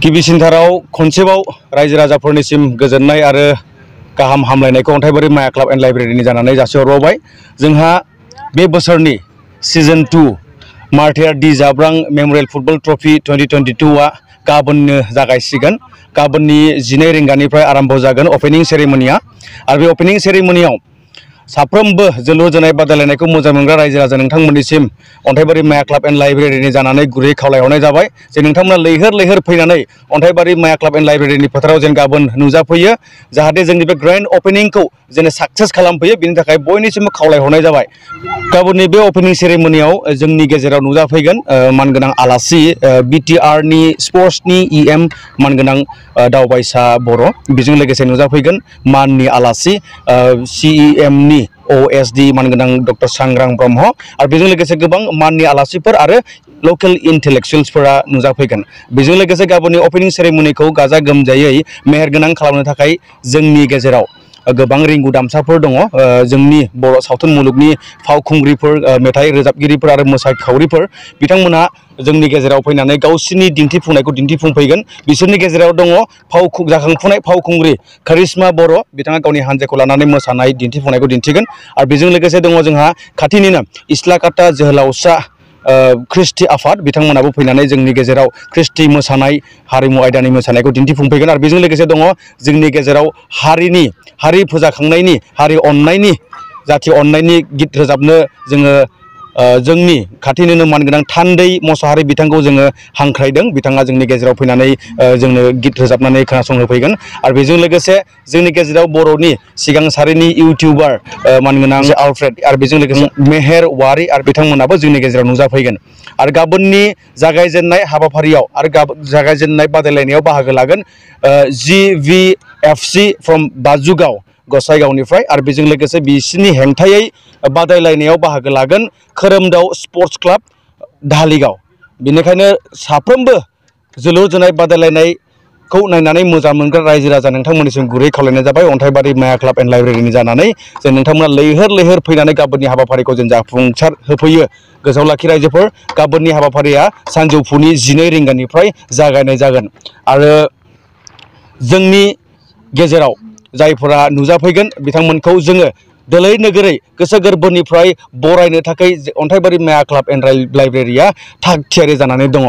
गिबिसिनथाराव खनसेबाव रायजो राजाफोरनिसिम गोजोननाय आरो गाहाम हामलायनायखौ अन्थाइबारि माया क्लाब एन्ड लाइब्रेरिनि जानानै जासिहरबावबाय। जोंहा बे बोसोरनि सिजन 2 मार्टियार डि जाब्रां मेमोरियेल फुटबल ट्रफी 2022 गाबोननो जागायसिगोन। गाबोननि 12 रिंगानिफ्राय आरम्भ जागोन अपेनिं सेरेमनिया। आरो बे अपेनिं सेरेमनियाव साफ्रोमबो जोलुर जोनाय बादायलायनायखौ मोजां मोनग्रा रायजो राजा नोंथांमोननिसिम अन्थाइबारि माया क्लाब एन्ड लाइब्रेरिनि जानानै गुरै खावलायहरनाय जाबाय जे नोंथांमोना लैहोर लैहोर फैनानै अन्थाइबारि माया क्लाब एन्ड लाइब्रेरिनि फोथाराव जेन गाबोन नुजाफैयो, जाहाथे जोंनि बे ग्रेन्ड अपेनिंखौ जेन साक्सेस खालामफैयो, बेनि थाखाय बयनिसिमबो खावलायहरनाय जाबाय। गाबोननि बे अपेनिं सेरेमनियाव जोंनि गेजेराव नुजाफैगोन मानगोनां आलासि बिटिआरनि स्पर्ट्सनि इएम मानगोनां दावबायसा बर', बेजों लोगोसे नुजाफैगोन माननि आलासि सिइएमनि ओएसडि मानगोनां डक्टर सांग्रां ब्रह्म, आरो बेजों लोगोसे गोबां माननि आलासिफोर आरो लकेल इन्टेलेक्सुयेल्सफोरा नुजाफैगोन। बेजों लोगोसे गाबोननि अपेनिं सेरेमनिखौ गाजा गोमजायै मेहेरगोनां खालामनो थाखाय जोंनि गेजेराव गोबां रिंगु दामसाफोर दङ। जोंनि बर' सावथुन मुलुगनि फावखुंग्रिफोर, मेथाइ रोजाबगिरिफोर आरो मोसाखावरिफोर बिथांमोना जोंनि गेजेराव फैनानै गावसिनि दिन्थिफुंनायखौ दिन्थिफुंफैगोन। बिसोरनि गेजेराव दङ जाखांफुनाय फावखुंग्रि करिश्मा बर', बिथाङा गावनि हानजाखौ लानानै मोसानाय दिन्थिफुंनायखौ दिन्थिगोन। आरो बेजों लोगोसे दङ जोंहा खाथिनिनो इस्लाकाटा जोहोलावसा ख्रिस्टि आफाद, बिथांमोनाबो फैनानै जोंनि गेजेराव ख्रिस्टि मोसानाय हारिमु आयदानि मोसानायखौ दिन्थिफुंफैगोन। आरो बेजों लोगोसे दङ जोंनि गेजेराव हारि फोजाखांनायनि, हारि अननायनि, जाथि अननायनि गित रोजाबनो जोङो जोंनि खाथिनिनो मानगोनां थान्दै मोसाहारि बिथांखौ जोङो हांख्रायदों। बिथाङा जोंनि गेजेराव फैनानै जोंनो गित रोजाबनानै खोनासंहोफैगोन। आरो बेजों लोगोसे जोंनि गेजेराव बर'नि सिगां सारिनि इउटिउबार मानगोनां आलफ्रेड, आरो बेजों लोगोसे मेहेर वारि आरो बिथांमोनाबो जोंनि गेजेराव नुजाफैगोन। आरो गाबोननि जागायजेननाय हाबाफारियाव आरो जागायजेननाय बादायलायनायाव बाहागो लागोन GVFC फ्रम बाजुगाव गसाइगावनिफ्राय, आरो बेजों लोगोसे बिसिनि हेंथायै बादायलायनायाव बाहागो लागोन खोरोमदाव स्पर्ट्स क्लाब धालिगाव। बेनिखायनो साफ्रोमबो जोलुर जोनाय बादायलायनायखौ नायनानै मोजां मोनग्रा रायजो राजा नोंथांमोननिसिम गुरै खावलायनाय जाबाय अन्थाइबारि माया क्लाब एन्ड लाइब्रेरिनि जानानै जे नोंथांमोना लैहोर लैहोर फैनानै गाबोननि हाबाफारिखौ जों जाफुंसार होफैयो। गोसोआव लाखि रायजोफोर, गाबोननि हाबाफारिया सानजौफुनि 12 रिंगानिफ्राय जागायनाय जागोन। आरो जोंनि गेजेराव जायफोरा नुजाफैगोन बिथांमोनखौ जोङो दोलै नोगोरै गोसो गोरबोनिफ्राय बरायनो थाखाय अन्थाइबारि माया क्लाब एन्ड लाइब्रेरिया थाग थियारि जानानै दङ।